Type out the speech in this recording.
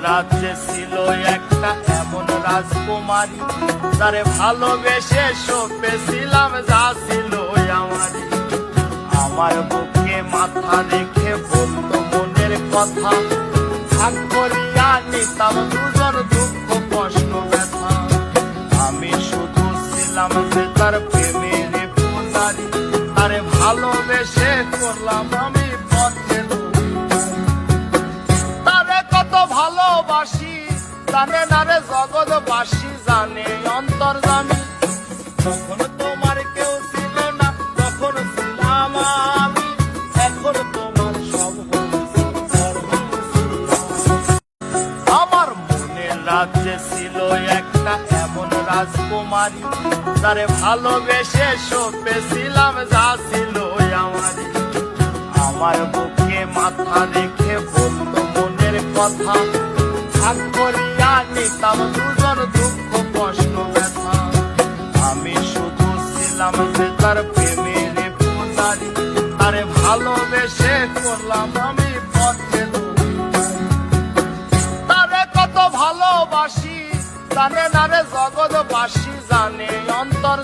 রাজ্যে ছিল একটা এমন রাজকুমারী, তারে ভালোবেসে সপেছিলাম যা ছিল আমারই। আমার বুকে মাথা রেখে বলতো মনের কথা, ভাগ করিয়া নিতাম দুজন দুঃখ কষ্ট ব্যথা। আমি শুধু ছিলাম যে তার প্রেমের পূজারি, তারে ভালোবেসে করলাম আমি পথে। তারে কত ভালোবাসি জানে না রে জগৎবাসী, জানে অন্তর্যামী। তখন তোমার কেউ ছিল না, তখন ছিলাম আমি, এখন তোমার সব আমার মনের রাজ্যে ছিল একটা এমন রাজকুমারী, তারে ভালোবেসে সপেছিলাম যা ছিল আমারই। আমার বুকে মাথা রেখে বলতো মনের কথা, ভাগ করিয়া নিতাম দুজন দুঃখ কষ্ট ব্যথা। আমি শুধু ছিলাম যে তার প্রেমের পূজারি, তারে ভালোবেসে করলাম আমি পথে। তারে কত ভালোবাসি জানে না রে জগৎবাসী, জানে অন্তর